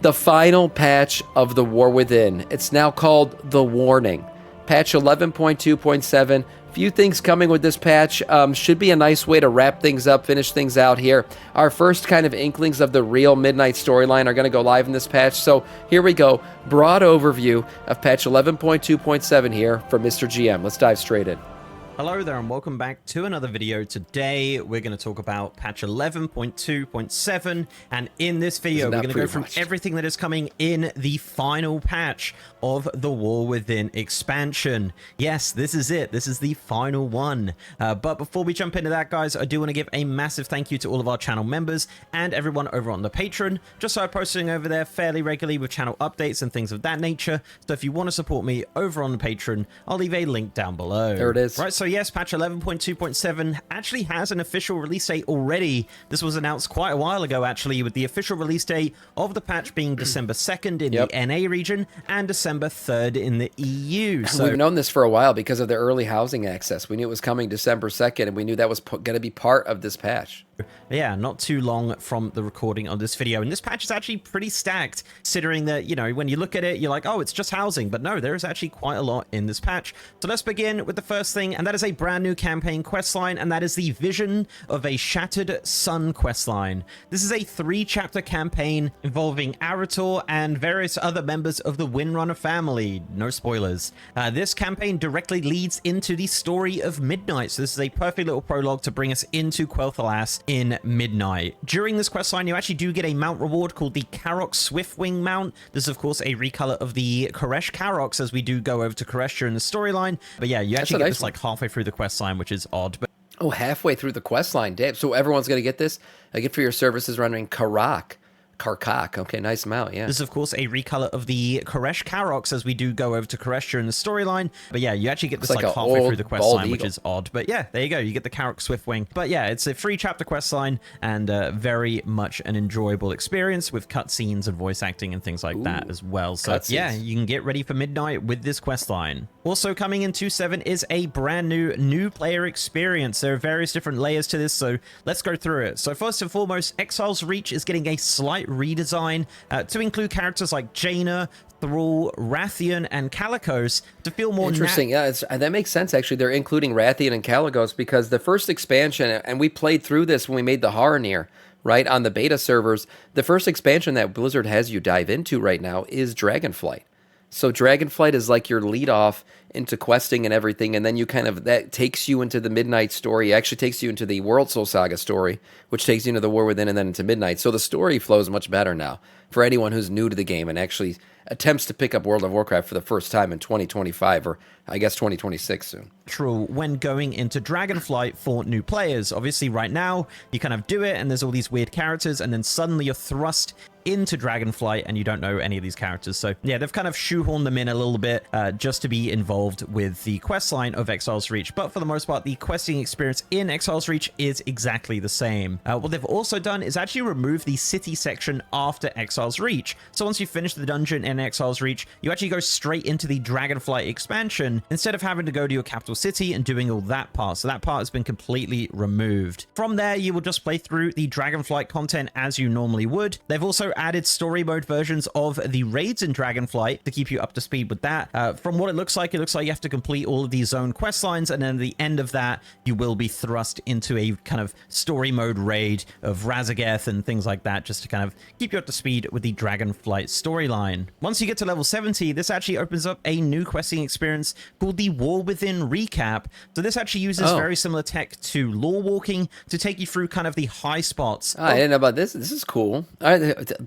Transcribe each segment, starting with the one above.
the final patch of the War Within. It's now called The Warning. Patch 11.2.7. Few things coming with this patch. Should be a nice way to wrap things up, finish things out here. Our first kind of inklings of the real Midnight storyline are going to go live in this patch. So here we go. Broad overview of patch 11.2.7 here from Mr. GM. Let's dive straight in. Hello there and welcome back to another video. Today we're going to talk about patch 11.2.7, and in this video we're going to go through everything that is coming in the final patch of the War Within expansion. Yes, this is it. This is the final one. But before we jump into that, guys, I do want to give a massive thank you to all of our channel members and everyone over on the Patreon. Just so I'm posting over there fairly regularly with channel updates and things of that nature. So if you want to support me over on the Patreon, I'll leave a link down below. There it is. Right, so yes, patch 11.2.7 actually has an official release date already. This was announced quite a while ago, actually, with the official release date of the patch being December 2nd in the NA region and December 3rd in the EU. So we've known this for a while because of the early housing access. We knew it was coming December 2nd, and we knew that was going to be part of this patch. Yeah, not too long from the recording of this video. And this patch is actually pretty stacked, considering that, you know, when you look at it, you're like, oh, it's just housing. But no, there is actually quite a lot in this patch. So let's begin with the first thing, and that is a brand new campaign questline, and that is the Vision of a Shattered Sun questline. This is a 3-chapter campaign involving Arator and various other members of the Windrunner family. No spoilers. This campaign directly leads into the story of Midnight. So this is a perfect little prologue to bring us into Quel'Thalas in Midnight. During this questline, you actually do get a mount reward called the Karok Swiftwing mount. This is, of course, a recolor of the Koresh Karoks as we do go over to Koresh during the storyline. But yeah, you actually get this like halfway through the questline, which is odd. But oh, halfway through the questline, damn. So everyone's going to get this? I get for your services rendering Karok. Karkak. Okay, nice mount, yeah. This is, of course, a recolor of the Koresh Karoks as we do go over to Koresh during the storyline. But yeah, you actually get this like halfway through the questline, which is odd. But yeah, there you go. You get the Karok Swiftwing. But yeah, it's a 3-chapter questline and very much an enjoyable experience with cutscenes and voice acting and things like that as well. So yeah, you can get ready for Midnight with this questline. Also coming in 2.7 is a brand new player experience. There are various different layers to this, so let's go through it. So first and foremost, Exile's Reach is getting a slight redesign to include characters like Jaina, Thrall, Rathian, and Kalikos to feel more interesting. Yeah, that makes sense, actually. They're including Rathian and Kalikos because the first expansion, and we played through this when we made the Haranir, right, on the beta servers. The first expansion that Blizzard has you dive into right now is Dragonflight. So Dragonflight is like your lead off into questing and everything, and then you kind of, that takes you into the Midnight story. It actually takes you into the World Soul Saga story, which takes you into the War Within and then into Midnight. So the story flows much better now for anyone who's new to the game and actually attempts to pick up World of Warcraft for the first time in 2025, or I guess 2026 soon. True, when going into Dragonflight for new players. Obviously right now you kind of do it and there's all these weird characters, and then suddenly you're thrust into Dragonflight and you don't know any of these characters. So yeah, they've kind of shoehorned them in a little bit just to be involved with the questline of Exile's Reach. But for the most part, the questing experience in Exile's Reach is exactly the same. What they've also done is actually remove the city section after Exile's Reach. So once you finish the dungeon in Exile's Reach, you actually go straight into the Dragonflight expansion instead of having to go to your capital city and doing all that part. So that part has been completely removed. From there, you will just play through the Dragonflight content as you normally would. They've also added story mode versions of the raids in Dragonflight to keep you up to speed with that. From what it looks like you have to complete all of these zone quest lines, and then at the end of that, you will be thrust into a kind of story mode raid of Razageth and things like that, just to kind of keep you up to speed with the Dragonflight storyline. Once you get to level 70, this actually opens up a new questing experience called the War Within Recap. So this actually uses very similar tech to Lorewalking to take you through kind of the high spots. I didn't know about this. This is cool.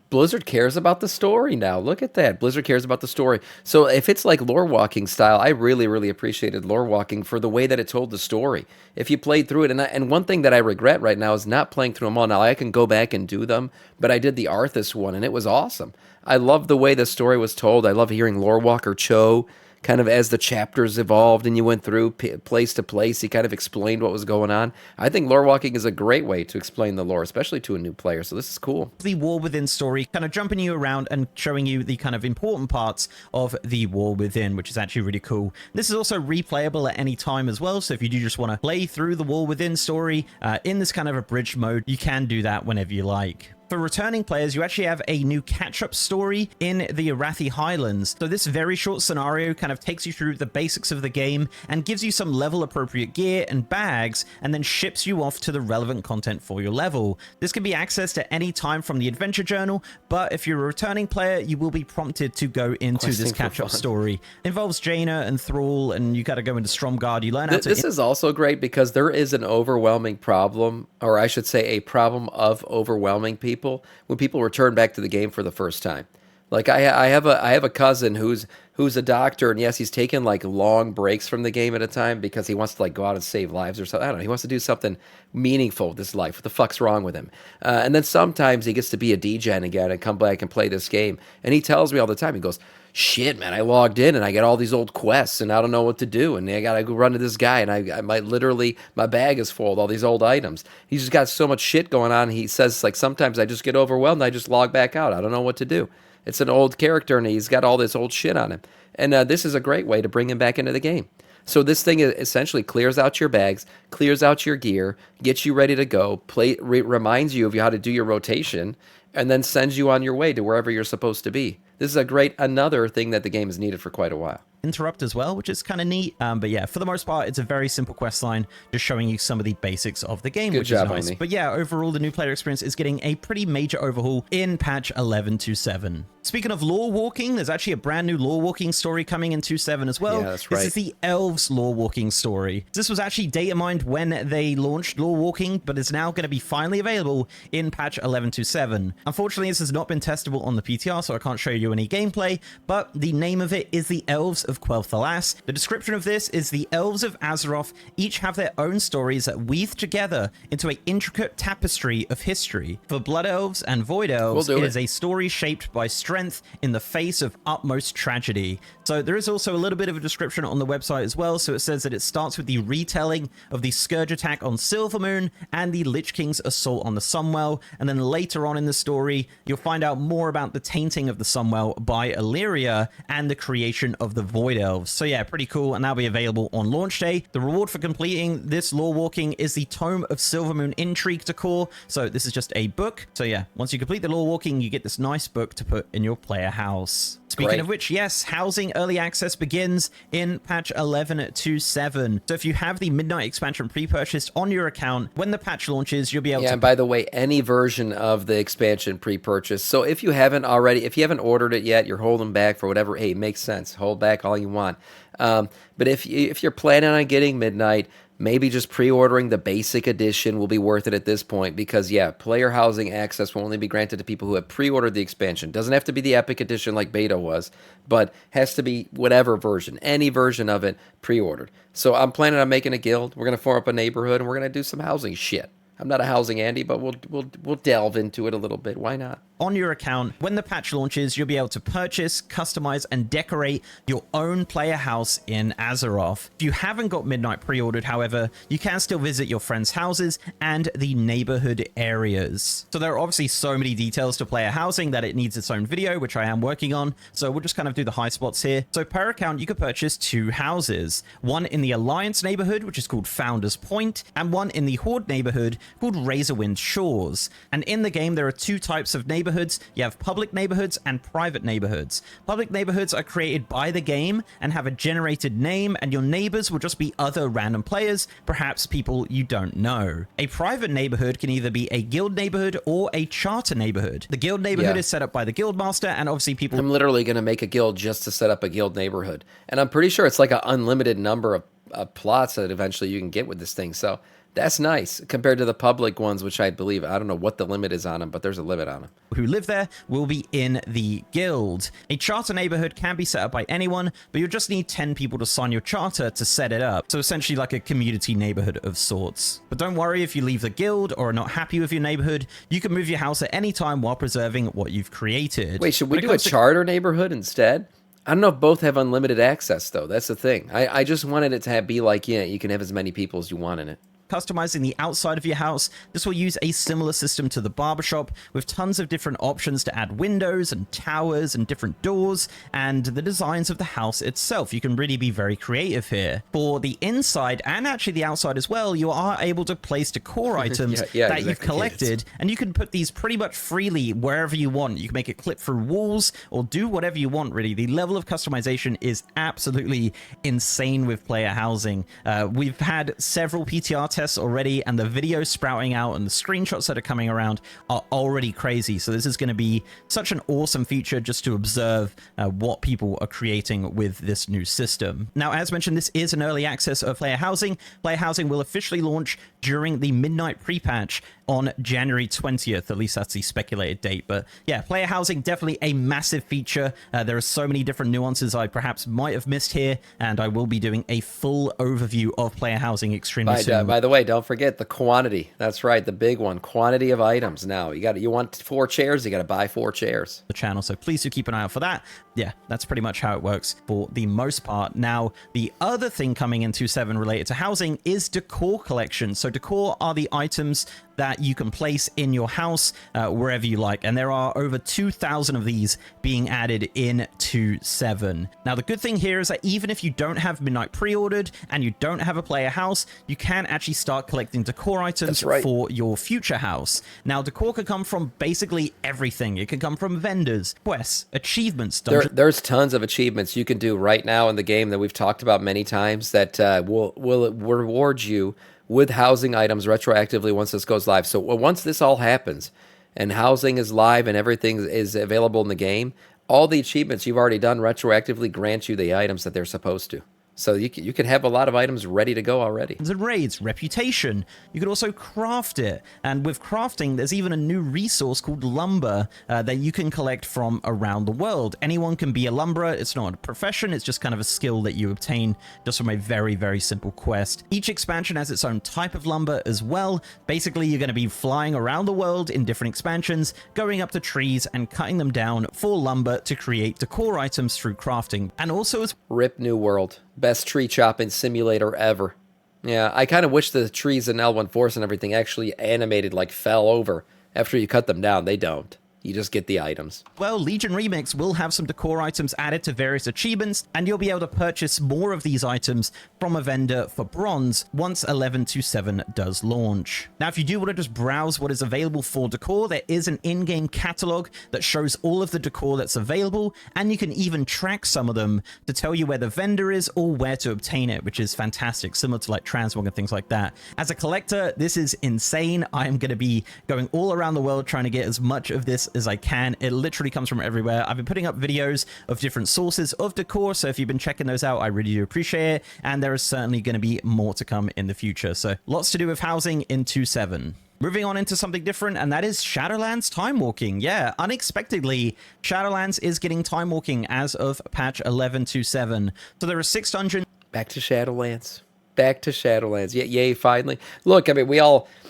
Blizzard cares about the story now. Look at that. Blizzard cares about the story. So if it's like Lorewalking style, I really, really appreciated Lorewalking for the way that it told the story. If you played through it, and one thing that I regret right now is not playing through them all. Now, I can go back and do them, but I did the Arthas one, and it was awesome. I love the way the story was told. I love hearing Lorewalker Cho kind of as the chapters evolved and you went through place to place, he kind of explained what was going on. I think lore walking is a great way to explain the lore, especially to a new player, so this is cool. The War Within story, kind of jumping you around and showing you the kind of important parts of the War Within, which is actually really cool. This is also replayable at any time as well, so if you do just want to play through the War Within story in this kind of abridged mode, you can do that whenever you like. For returning players, you actually have a new catch-up story in the Arathi Highlands. So this very short scenario kind of takes you through the basics of the game and gives you some level-appropriate gear and bags, and then ships you off to the relevant content for your level. This can be accessed at any time from the adventure journal, but if you're a returning player, you will be prompted to go into this catch-up story. It involves Jaina and Thrall, and you got to go into Stromgarde. You learn how to... This is also great because there is an overwhelming problem, or I should say a problem of overwhelming people when people return back to the game for the first time. Like I have a cousin who's a doctor, and yes, he's taken like long breaks from the game at a time because he wants to like go out and save lives or something. I don't know. He wants to do something meaningful with his life. What the fuck's wrong with him? And then sometimes he gets to be a degen again and come back and play this game. And he tells me all the time. He goes, "Shit, man, I logged in and I got all these old quests and I don't know what to do. And I got to go run to this guy and I might literally, my bag is full of all these old items." He's just got so much shit going on. He says, like, sometimes I just get overwhelmed. I just log back out. I don't know what to do. It's an old character and he's got all this old shit on him. And this is a great way to bring him back into the game. So this thing essentially clears out your bags, clears out your gear, gets you ready to go, reminds you of how to do your rotation, and then sends you on your way to wherever you're supposed to be. This is another thing that the game has needed for quite a while. Interrupt as well, which is kind of neat. But yeah, for the most part, it's a very simple quest line, just showing you some of the basics of the game, which is nice. But yeah, overall, the new player experience is getting a pretty major overhaul in patch 11.2.7. Speaking of lore walking, there's actually a brand new lore walking story coming in 2.7 as well. Yeah, that's right. This is the Elves lore walking story. This was actually data mined when they launched lore walking, but is now going to be finally available in patch 11.2.7. Unfortunately, this has not been testable on the PTR, so I can't show you any gameplay, but the name of it is the Elves of Quel'Thalas. The description of this is the Elves of Azeroth each have their own stories that weave together into an intricate tapestry of history. For Blood Elves and Void Elves, it is a story shaped by strength in the face of utmost tragedy. So there is also a little bit of a description on the website as well. So it says that it starts with the retelling of the Scourge attack on Silvermoon and the Lich King's assault on the Sunwell. And then later on in the story, you'll find out more about the tainting of the Sunwell by Illyria and the creation of the Void Elves. So yeah, pretty cool. And that'll be available on launch day. The reward for completing this lore walking is the Tome of Silvermoon Intrigue Decor. So this is just a book. So yeah, once you complete the lore walking, you get this nice book to put in your player house. Speaking of which, yes, housing early access begins in patch 11.2.7. So if you have the Midnight expansion pre-purchased on your account, when the patch launches, you'll be able to... Yeah, and by the way, any version of the expansion pre-purchase. So if you haven't ordered it yet, you're holding back for whatever, hey, it makes sense. Hold back all you want. But if you're planning on getting Midnight, maybe just pre-ordering the basic edition will be worth it at this point because, yeah, player housing access will only be granted to people who have pre-ordered the expansion. Doesn't have to be the Epic edition like Beta was, but has to be whatever version, any version of it pre-ordered. So I'm planning on making a guild. We're going to form up a neighborhood, and we're going to do some housing shit. I'm not a housing Andy, but we'll delve into it a little bit. Why not? On your account, when the patch launches, you'll be able to purchase, customize, and decorate your own player house in Azeroth. If you haven't got Midnight pre-ordered, however, you can still visit your friends' houses and the neighborhood areas. So there are obviously so many details to player housing that it needs its own video, which I am working on. So we'll just kind of do the high spots here. So per account, you could purchase 2 houses. One in the Alliance neighborhood, which is called Founders Point, and one in the Horde neighborhood called Razorwind Shores. And in the game, there are 2 types of neighborhoods. You have public neighborhoods and private neighborhoods. Public neighborhoods are created by the game and have a generated name, and your neighbors will just be other random players, perhaps people you don't know. A private neighborhood can either be a guild neighborhood or a charter neighborhood. The guild neighborhood is set up by the guild master, and obviously people... I'm literally going to make a guild just to set up a guild neighborhood. And I'm pretty sure it's like an unlimited number of plots that eventually you can get with this thing. So that's nice compared to the public ones, which I believe, I don't know what the limit is on them, but there's a limit on them. Who live there will be in the guild. A charter neighborhood can be set up by anyone, but you'll just need 10 people to sign your charter to set it up. So essentially like a community neighborhood of sorts. But don't worry if you leave the guild or are not happy with your neighborhood, you can move your house at any time while preserving what you've created. Wait, should we do a charter neighborhood instead? I don't know if both have unlimited access, though. That's the thing. I just wanted it to be like, yeah, you can have as many people as you want in it. customizing the outside of your house, this will use a similar system to the barbershop with tons of different options to add windows and towers and different doors and the designs of the house itself. You can really be very creative here. For the inside and actually the outside as well, you are able to place decor items that exactly. you've collected, and you can put these pretty much freely wherever you want. You can make it clip through walls or do whatever you want, really. The level of customization is absolutely insane with player housing. We've had several PTR tests already, and the videos sprouting out and the screenshots that are coming around are already crazy. So this is going to be such an awesome feature just to observe what people are creating with this new system. Now, as mentioned, this is an early access of player housing. Player housing will officially launch during the midnight pre-patch on January 20th. At least that's the speculated date. But yeah, player housing, definitely a massive feature. There are so many different nuances I perhaps might have missed here, and I will be doing a full overview of player housing extremely soon. By the way, don't forget the quantity. That's right, the big one. Quantity of items now. You want 4 chairs, you got to buy 4 chairs. The channel, so please do keep an eye out for that. Yeah, that's pretty much how it works for the most part. Now, the other thing coming in 2.7 related to housing is decor collection. So decor are the items that you can place in your house wherever you like, and there are over 2,000 of these being added in 2.7. Now, the good thing here is that even if you don't have Midnight pre-ordered and you don't have a player house, you can actually start collecting decor items for your future house. Now, decor can come from basically everything. It can come from vendors, quests, achievements, dungeons. There's tons of achievements you can do right now in the game that we've talked about many times that will reward you with housing items retroactively once this goes live. So once this all happens and housing is live and everything is available in the game, all the achievements you've already done retroactively grant you the items that they're supposed to. So you can have a lot of items ready to go already. And raids, reputation. You could also craft it. And with crafting, there's even a new resource called lumber that you can collect from around the world. Anyone can be a lumberer. It's not a profession. It's just kind of a skill that you obtain just from a very, very simple quest. Each expansion has its own type of lumber as well. Basically, you're going to be flying around the world in different expansions, going up to trees and cutting them down for lumber to create decor items through crafting. And also as RIP New World. Best tree chopping simulator ever. Yeah, I kind of wish the trees in L1 Force and everything actually animated, like fell over after you cut them down. They don't. You just get the items. Well, Legion Remix will have some decor items added to various achievements, and you'll be able to purchase more of these items from a vendor for bronze once 11.2.7 does launch. Now, if you do want to just browse what is available for decor, there is an in-game catalog that shows all of the decor that's available, and you can even track some of them to tell you where the vendor is or where to obtain it, which is fantastic, similar to like Transmog and things like that. As a collector, this is insane. I am going to be going all around the world trying to get as much of this as I can. It literally comes from everywhere. I've been putting up videos of different sources of decor, so if you've been checking those out, I really do appreciate it, and there is certainly going to be more to come in the future. So lots to do with housing in 2.7. Moving on into something different, and that is Shadowlands time walking. Yeah, unexpectedly, Shadowlands is getting time walking as of patch 11.2.7. So there are 6 dungeons. Back to Shadowlands. Back to Shadowlands. Yay, finally. Look, I mean,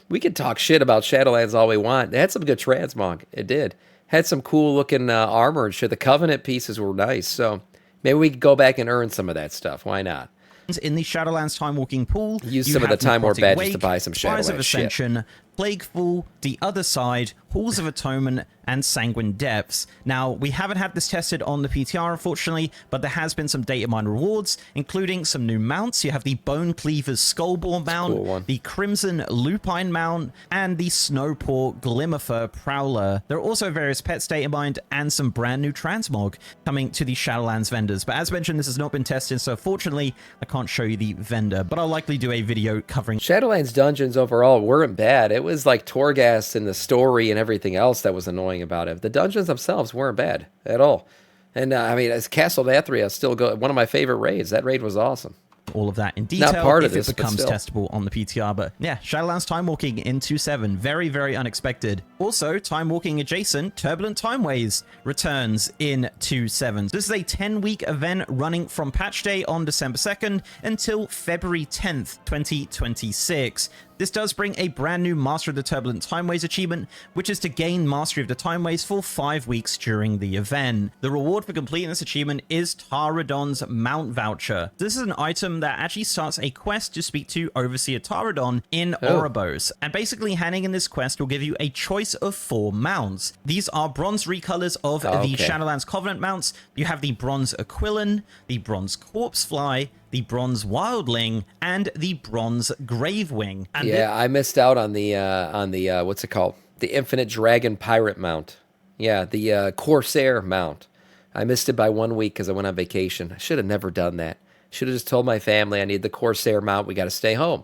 we can talk shit about Shadowlands all we want. It had some good transmog. It did. Had some cool looking armor and shit. The Covenant pieces were nice. So maybe we could go back and earn some of that stuff. Why not? In the Shadowlands time walking pool, use some of the Time War badges to buy some Shadowlands Rise of Ascension, Plaguefall, The Other Side, Halls of Atonement, and Sanguine Depths. Now, we haven't had this tested on the PTR, unfortunately, but there has been some data mine rewards, including some new mounts. You have the Bone Cleaver's Skullbore mount, the Crimson Lupine mount, and the Snowpaw Glimmerfur Prowler. There are also various pets data mined and some brand new transmog coming to the Shadowlands vendors. But as mentioned, this has not been tested, so fortunately, I can't show you the vendor, but I'll likely do a video covering. Shadowlands dungeons overall weren't bad. It was like Torghast and the story and everything else that was annoying about it. The dungeons themselves weren't bad at all. And I mean, as Castle Dathria still one of my favorite raids. That raid was awesome. All of that in detail Not part if of this, it becomes testable on the PTR. But yeah, Shadowlands time walking in 2.7. Very, very unexpected. Also, time walking adjacent, Turbulent Timeways returns in 2.7. This is a 10-week event running from patch day on December 2nd until February 10th, 2026. This does bring a brand new Master of the Turbulent Timeways achievement, which is to gain Mastery of the Timeways for 5 weeks during the event. The reward for completing this achievement is Taradon's Mount Voucher. This is an item that actually starts a quest to speak to Overseer Taradon in Oribos, and basically handing in this quest will give you a choice of 4 mounts. These are bronze recolors of the Shadowlands Covenant mounts. You have the bronze Aquilon, the bronze Corpsefly, the bronze Wildling, and the bronze Gravewing. And yeah, I missed out on the what's it called? The Infinite Dragon Pirate mount. Yeah, the Corsair mount. I missed it by 1 week because I went on vacation. I should have never done that. Should have just told my family I need the Corsair mount. We got to stay home.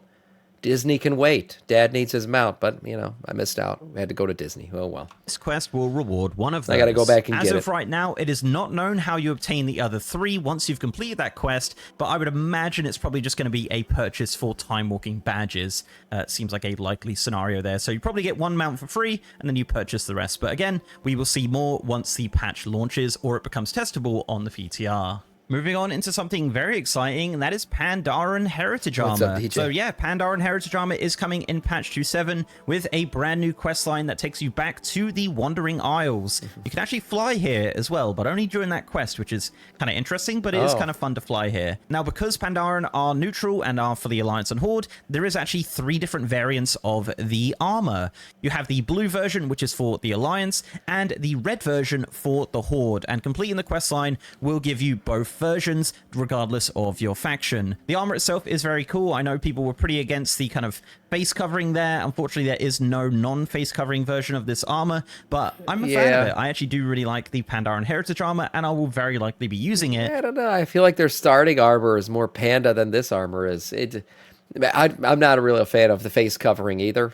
Disney can wait. Dad needs his mount, but, you know, I missed out. We had to go to Disney. Oh, well. This quest will reward one of those. I got to go back and get it. As of right now, it is not known how you obtain the other 3 once you've completed that quest, but I would imagine it's probably just going to be a purchase for time-walking badges. Seems like a likely scenario there. So you probably get 1 mount for free, and then you purchase the rest. But again, we will see more once the patch launches or it becomes testable on the VTR. Moving on into something very exciting, and that is Pandaren Heritage Armor. What's up, DJ? So yeah, Pandaren Heritage Armor is coming in patch 2.7 with a brand new questline that takes you back to the Wandering Isles. You can actually fly here as well, but only during that quest, which is kind of interesting, but it is kind of fun to fly here. Now, because Pandaren are neutral and are for the Alliance and Horde, there is actually 3 different variants of the armor. You have the blue version, which is for the Alliance, and the red version for the Horde, and completing the questline will give you both versions regardless of your faction. The armor itself is very cool. I know people were pretty against the kind of face covering there. Unfortunately, there is no non-face covering version of this armor, but I'm a fan of it. I actually do really like the Pandaren Heritage Armor, and I will very likely be using it. I don't know. I feel like their starting armor is more panda than this armor is. I'm not really a fan of the face covering either.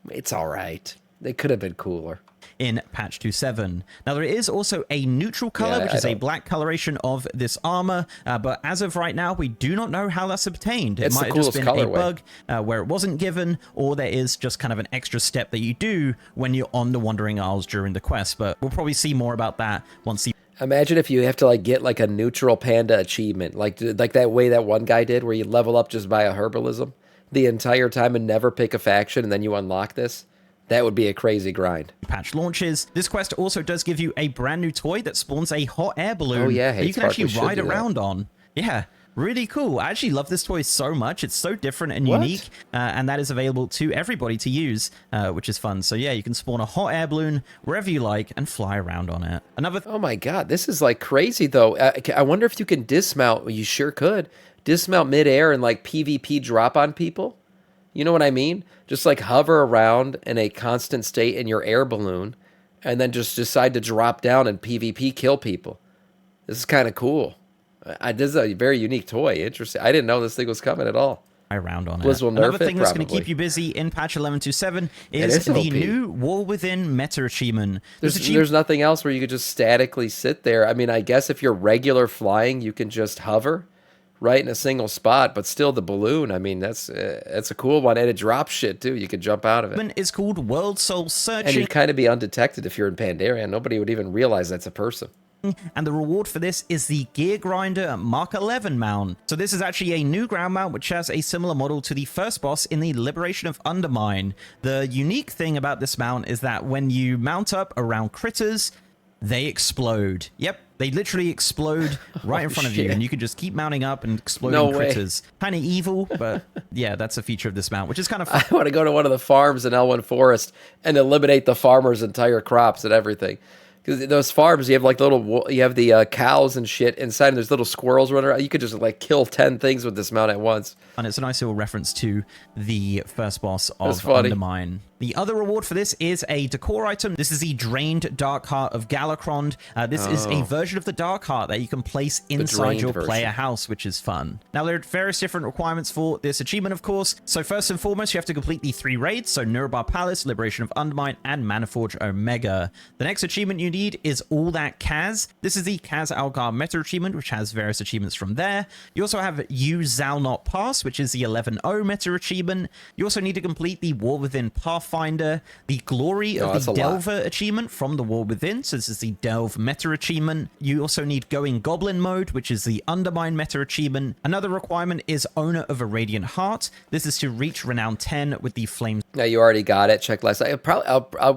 It's all right. They could have been cooler. In patch 2.7. Now, there is also a neutral color, which is a black coloration of this armor, but as of right now, we do not know how that's obtained. It might have just been a bug where it wasn't given, or there is just kind of an extra step that you do when you're on the Wandering Isles during the quest, but we'll probably see more about that once the... Imagine if you have to like get like a neutral panda achievement, like that way that one guy did where you level up just by a herbalism the entire time and never pick a faction, and then you unlock this. That would be a crazy grind. Patch launches. This quest also does give you a brand new toy that spawns a hot air balloon that you can actually ride around on. Yeah, really cool. I actually love this toy so much. It's so different and unique, and that is available to everybody to use, which is fun. So yeah, you can spawn a hot air balloon wherever you like and fly around on it. Oh my god, this is like crazy though. I wonder if you can dismount. Well, you sure could. Dismount midair and like PvP drop on people. You know what I mean? Just like hover around in a constant state in your air balloon and then just decide to drop down and PvP kill people. This is kind of cool. This is a very unique toy. Interesting. I didn't know this thing was coming at all. Around on Blizz it. will nerf Another thing it, that's going to keep you busy in patch 11.2.7 is the new War Within meta achievement. There's nothing else where you could just statically sit there. I mean, I guess if you're regular flying, you can just hover right in a single spot, but still the balloon, I mean, that's a cool one, and it drops shit too. You could jump out of it. It's called World Soul Searching. And you'd kind of be undetected if you're in Pandaren. Nobody would even realize that's a person. And the reward for this is the Gear Grinder Mark 11 mount. So this is actually a new ground mount which has a similar model to the first boss in the Liberation of Undermine. The unique thing about this mount is that when you mount up around critters, they explode. Yep, they literally explode right in front of you, and you can just keep mounting up and exploding critters. Kind of evil, but yeah, that's a feature of this mount, which is kind of fun. I want to go to one of the farms in Elwyn Forest and eliminate the farmer's entire crops and everything. Because those farms, you have like the cows and shit inside, and there's little squirrels running around. You could just like kill 10 things with this mount at once. And it's a nice little reference to the first boss of Undermine. The other reward for this is a Decor item. This is the Drained Dark Heart of Galacrond. This is a version of the Dark Heart that you can place inside your player house, which is fun. Now, there are various different requirements for this achievement, of course. So first and foremost, you have to complete the 3 raids. So Nurubar Palace, Liberation of Undermine, and Maniforge Omega. The next achievement you need is All That Kaz. This is the Kaz Algar meta achievement, which has various achievements from there. You also have You Zal Not Pass, which is the 11-0 meta achievement. You also need to complete the War Within Path Pathfinder, the Glory of that's the a lot. Delver achievement from the War Within. So this is the Delve meta achievement. You also need Going Goblin mode, which is the Undermine meta achievement. Another requirement is Owner of a Radiant Heart. This is to reach Renown 10 with the Flames. Yeah, you already got it. Checklist.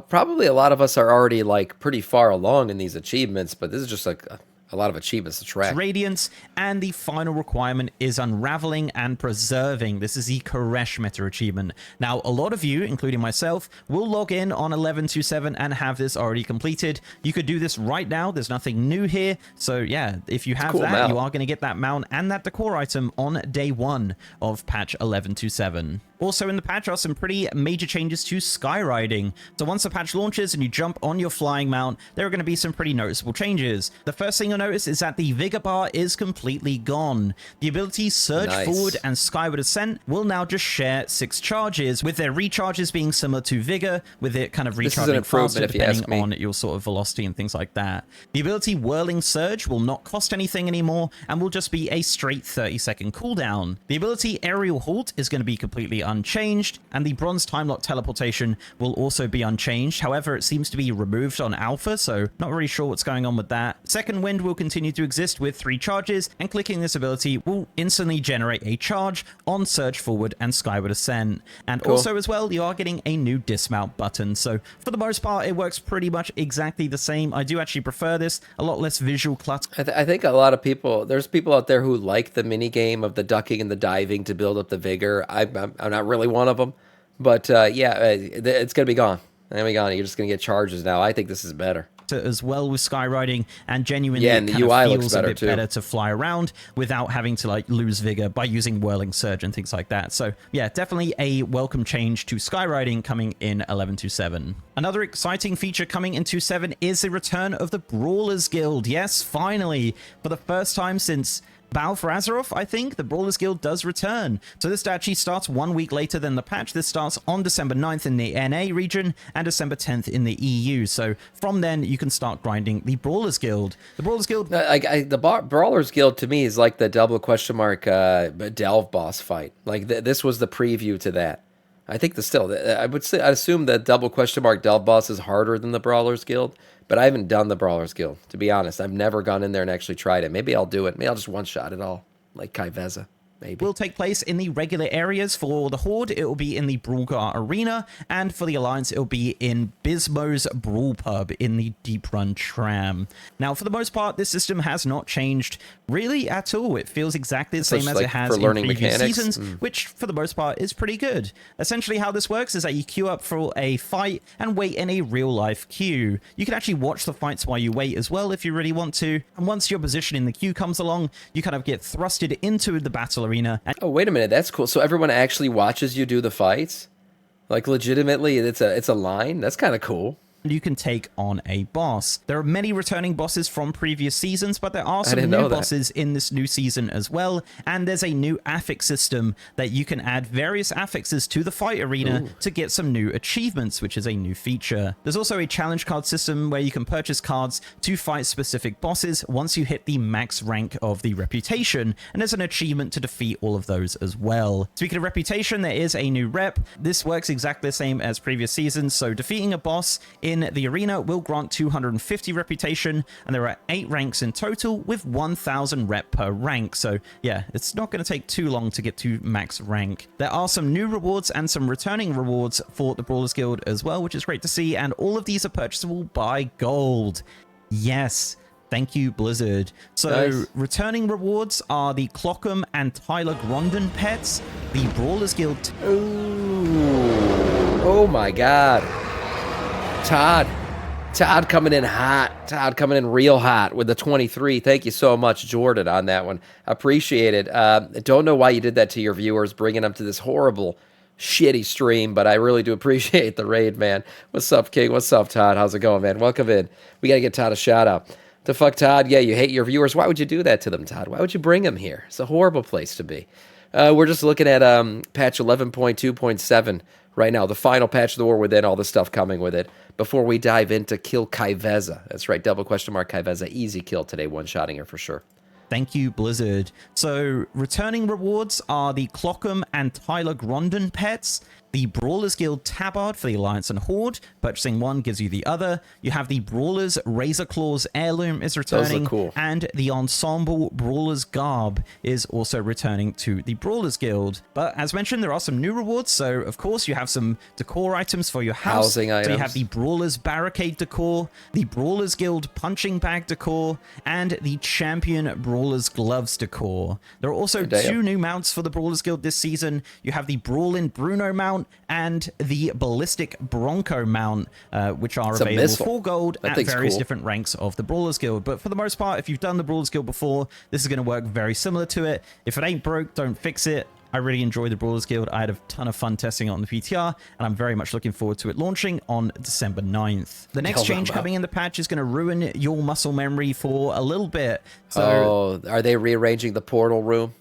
Probably a lot of us are already like pretty far along in these achievements, but this is just like a lot of achievements to track. Radiance, and the final requirement is Unraveling and Preserving. This is the Koresh meta achievement. Now, a lot of you, including myself, will log in on 11.27 and have this already completed. You could do this right now. There's nothing new here. So yeah, if you have that, mount. you are going to get that mount and that decor item on day 1 of patch 11.27. Also in the patch are some pretty major changes to Skyriding. So once the patch launches and you jump on your flying mount, there are going to be some pretty noticeable changes. The first thing you'll notice is that the Vigor bar is completely gone. The abilities Surge Forward and Skyward Ascent will now just share 6 charges, with their recharges being similar to Vigor, with it kind of recharging faster depending on your sort of velocity and things like that. The ability Whirling Surge will not cost anything anymore and will just be a straight 30-second cooldown. The ability Aerial Halt is going to be completely unchanged, and the Bronze Time Lock Teleportation will also be unchanged. However, it seems to be removed on Alpha, so not really sure what's going on with that. Second Wind will continue to exist with 3 charges, and clicking this ability will instantly generate a charge on Surge Forward and Skyward Ascent. And also as well, you are getting a new dismount button, so for the most part, it works pretty much exactly the same. I do actually prefer this, a lot less visual clutter. I think a lot of people, there's people out there who like the mini game of the ducking and the diving to build up the vigor. I'm not really one of them, but it's gonna be gone. You're just gonna get charges now. I think this is better as well with Skyriding, and genuinely and the kind UI of looks feels better a bit too. better to fly around without having to like lose vigor by using Whirling Surge and things like that. So yeah, definitely a welcome change to Skyriding coming in 11.27. Another exciting feature coming in 2.7 is the return of the Brawlers Guild. Yes, finally, for the first time since Battle for Azeroth, I think, the Brawlers Guild does return. So this actually starts 1 week later than the patch. This starts on December 9th in the NA region and December 10th in the EU. So from then, you can start grinding the Brawlers Guild. The Brawlers Guild... the Brawlers Guild, to me, is like the double question mark Delve boss fight. Like, this was the preview to that. I think I assume that double question mark Delve boss is harder than the Brawlers Guild, but I haven't done the Brawlers Guild, to be honest. I've never gone in there and actually tried it. Maybe I'll do it. Maybe I'll just one-shot it all, like Kaiveza. Maybe. Will take place in the regular areas. For the Horde, it will be in the Brawlgar Arena, and for the Alliance, it will be in Bismo's Brawl Pub in the Deep Run Tram. Now, for the most part, this system has not changed really at all. It feels exactly the same as it has in previous seasons, which for the most part is pretty good. Essentially, how this works is that you queue up for a fight and wait in a real-life queue. You can actually watch the fights while you wait as well if you really want to, and once your position in the queue comes along, you kind of get thrusted into the battle arena. Oh, wait a minute, that's cool. So everyone actually watches you do the fights? Like, legitimately, it's a line? That's kind of cool. You can take on a boss. There are many returning bosses from previous seasons, but there are some new bosses in this new season as well, and there's a new affix system that you can add various affixes to the fight arena to get some new achievements, which is a new feature. There's also a challenge card system where you can purchase cards to fight specific bosses once you hit the max rank of the reputation, and there's an achievement to defeat all of those as well. Speaking of reputation, there is a new rep. This works exactly the same as previous seasons, so defeating a boss in the arena will grant 250 reputation, and there are 8 ranks in total with 1000 rep per rank. So yeah, it's not going to take too long to get to max rank. There are some new rewards and some returning rewards for the Brawlers Guild as well, which is great to see, and all of these are purchasable by gold. Yes. Thank you, Blizzard. So, nice. Returning rewards are the Clockham and Tyler Grondon pets, the Brawlers Guild... Ooh. Oh my god. Todd coming in hot. Todd coming in real hot with the 23. Thank you so much, Jordan, on that one. Appreciate it. Don't know why you did that to your viewers, bringing them to this horrible, shitty stream, but I really do appreciate the raid, man. What's up, King? What's up, Todd? How's it going, man? Welcome in. We got to get Todd a shout-out. The fuck, Todd? Yeah, you hate your viewers. Why would you do that to them, Todd? Why would you bring them here? It's a horrible place to be. We're just looking at patch 11.2.7 right now, the final patch of the War Within, all the stuff coming with it, before we dive into kill Kaiveza. That's right, double question mark Kaiveza. Easy kill today, one-shotting her for sure. Thank you, Blizzard. So, returning rewards are the Clockham and Tyler Grondon pets, the Brawlers Guild Tabard for the Alliance and Horde. Purchasing one gives you the other. You have the Brawlers Razor Claws Heirloom is returning. Those look cool. And the Ensemble Brawlers Garb is also returning to the Brawlers Guild. But as mentioned, there are some new rewards. So, of course, you have some decor items for your house. Housing items. So you have the Brawlers Barricade decor, the Brawlers Guild Punching Bag decor, and the Champion Brawlers Gloves decor. There are also two new mounts for the Brawlers Guild this season. You have the Brawlin Bruno mount and the Ballistic Bronco mount, which are available for gold at various different ranks of the Brawlers Guild. But for the most part, if you've done the Brawlers Guild before, this is going to work very similar to it. If it ain't broke, don't fix it. I really enjoyed the Brawlers Guild. I had a ton of fun testing it on the PTR, and I'm very much looking forward to it launching on December 9th. The next change coming in the patch is going to ruin your muscle memory for a little bit. So, are they rearranging the portal room?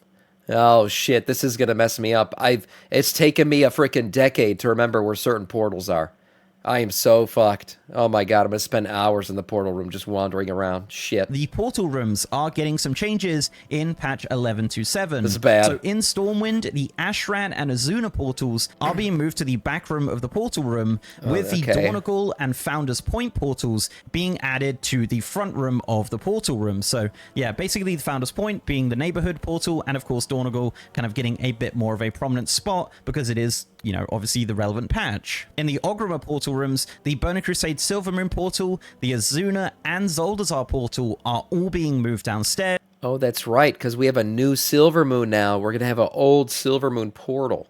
Oh shit, this is gonna mess me up. It's taken me a freaking decade to remember where certain portals are. I am so fucked. Oh my god, I'm gonna spend hours in the portal room just wandering around. Shit. The portal rooms are getting some changes in patch 11.2.7. This is bad. So in Stormwind, the Ashran and Azuna portals are being moved to the back room of the portal room, with the Dornagal and Founders Point portals being added to the front room of the portal room. So yeah, basically the Founders Point being the neighborhood portal, and of course Dornagal kind of getting a bit more of a prominent spot because it is, you know, obviously the relevant patch. In the Ogrima portal rooms, the Burning Crusade Silvermoon portal, the Azuna and Zoldazar portal are all being moved downstairs. Oh, that's right, because we have a new Silvermoon now. We're going to have an old Silvermoon portal.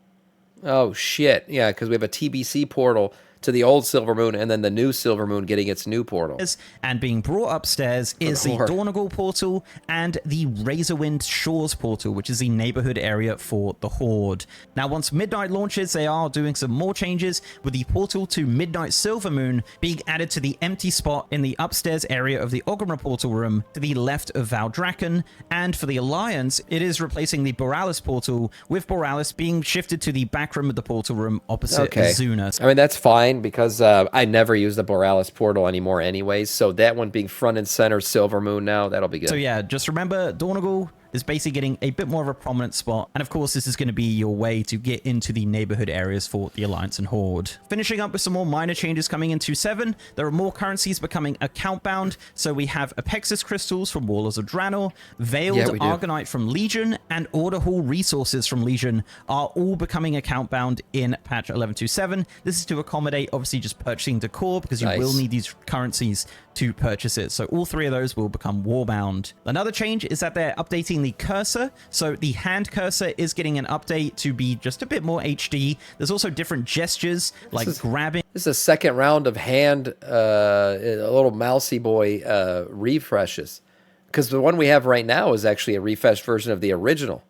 Oh, shit. Yeah, because we have a TBC portal to the old Silvermoon, and then the new Silvermoon getting its new portal. And being brought upstairs is the Dornagal portal and the Razorwind Shores portal, which is the neighborhood area for the Horde. Now, once Midnight launches, they are doing some more changes, with the portal to Midnight Silvermoon being added to the empty spot in the upstairs area of the Ogrima portal room to the left of Valdrakken. And for the Alliance, it is replacing the Borealis portal, with Borealis being shifted to the back room of the portal room opposite Azuna. I mean, that's fine, because I never use the Borealis portal anymore anyways, so that one being front and center Silvermoon now, that'll be good. So yeah, just remember, Dornagal is basically getting a bit more of a prominent spot, and of course this is going to be your way to get into the neighborhood areas for the Alliance and Horde. Finishing up with some more minor changes coming into 7, there are more currencies becoming account bound. So we have Apexis crystals from Warlords of Draenor, Veiled Argonite from Legion, and Order Hall resources from Legion are all becoming account bound in patch 11.2.7. This is to accommodate obviously just purchasing Decor, because you will need these currencies to purchase it. So all 3 of those will become warbound. Another change is that they're updating the cursor. So the hand cursor is getting an update to be just a bit more HD. There's also different gestures like grabbing. This is a second round of hand, a little mousy boy refreshes. Because the one we have right now is actually a refreshed version of the original.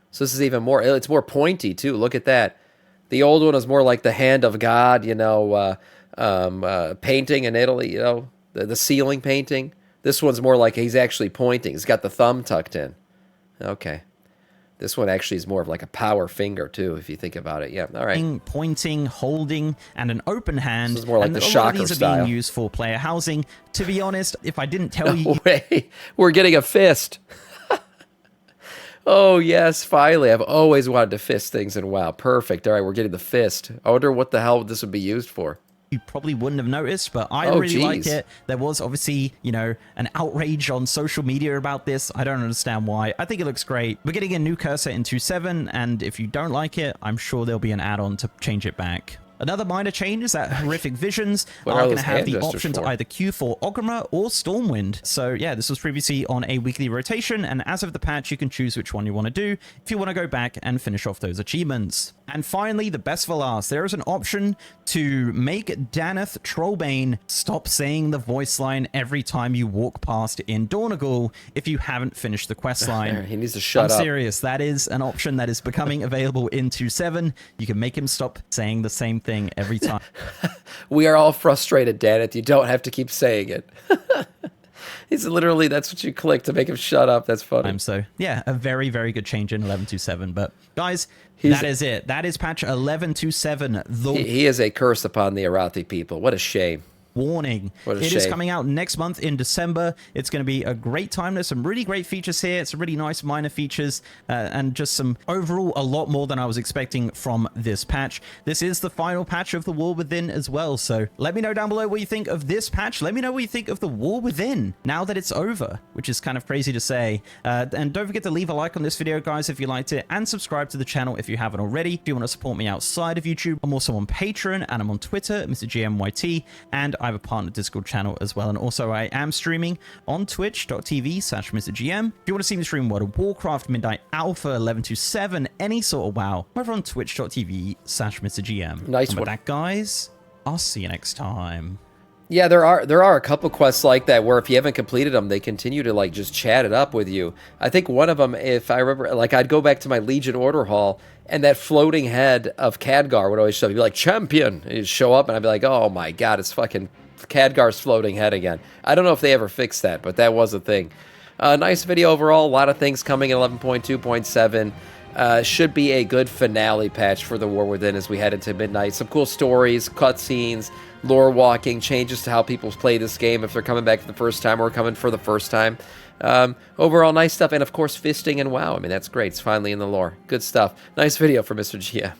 So this is even more, it's more pointy too. Look at that. The old one is more like the hand of God, you know, painting in Italy, you know, the ceiling painting. This one's more like he's actually pointing. He's got the thumb tucked in. Okay. This one actually is more of like a power finger too, if you think about it. Yeah, all right. Pointing, holding, and an open hand. This is more like the shocker these style. Are being used for player housing. To be honest, if I didn't tell you... Wait, we're getting a fist. Oh, yes, finally. I've always wanted to fist things in WoW. Perfect. All right, we're getting the fist. I wonder what the hell this would be used for. You probably wouldn't have noticed, but I really like it. There was obviously, you know, an outrage on social media about this. I don't understand why. I think it looks great. We're getting a new cursor in 2.7, and if you don't like it, I'm sure there'll be an add-on to change it back. Another minor change is that Horrific Visions are going to have the option to either queue for Ogrima or Stormwind. So yeah, this was previously on a weekly rotation, and as of the patch, you can choose which one you want to do if you want to go back and finish off those achievements. And finally, the best for last, there is an option to make Daneth Trollbane stop saying the voice line every time you walk past in Dornagal if you haven't finished the quest line. He needs to shut up. I'm serious. That is an option that is becoming available in 2.7. You can make him stop saying the same thing every time. We are all frustrated, Daneth. You don't have to keep saying it. He's literally, that's what you click to make him shut up. That's funny. So yeah, a very, very good change in 11.2.7. But guys, that is it. That is patch 11.2.7. He is a curse upon the Arathi people. What a shame. warning. What a It is shame. coming out next month in December. It's going to be a great time. There's some really great features here. It's some really nice minor features and just some overall a lot more than I was expecting from this patch. This is the final patch of the War Within as well. So let me know down below what you think of this patch. Let me know what you think of the War Within now that it's over, which is kind of crazy to say. And don't forget to leave a like on this video, guys, if you liked it, and subscribe to the channel if you haven't already. If you want to support me outside of YouTube, I'm also on Patreon and I'm on Twitter, Mr. GMYT, and I have a partner Discord channel as well. And also I am streaming on twitch.tv/MrGM. If you want to see me stream World of Warcraft, Midnight Alpha, 11-7, any sort of WoW, over on twitch.tv/MrGM. Nice and with one. that, guys, I'll see you next time. Yeah, there are a couple quests like that where if you haven't completed them, they continue to like just chat it up with you. I think one of them, if I remember, like I'd go back to my Legion Order Hall, and that floating head of Khadgar would always show up. He'd be like, champion! And he'd show up, and I'd be like, oh my god, it's fucking Khadgar's floating head again. I don't know if they ever fixed that, but that was a thing. Nice video overall. A lot of things coming in 11.2.7. Should be a good finale patch for the War Within as we head into midnight. Some cool stories, cutscenes, lore walking, changes to how people play this game if they're coming back for the first time or coming for the first time. Overall, nice stuff. And of course, fisting and WoW. I mean, that's great. It's finally in the lore. Good stuff. Nice video for Mr. GM.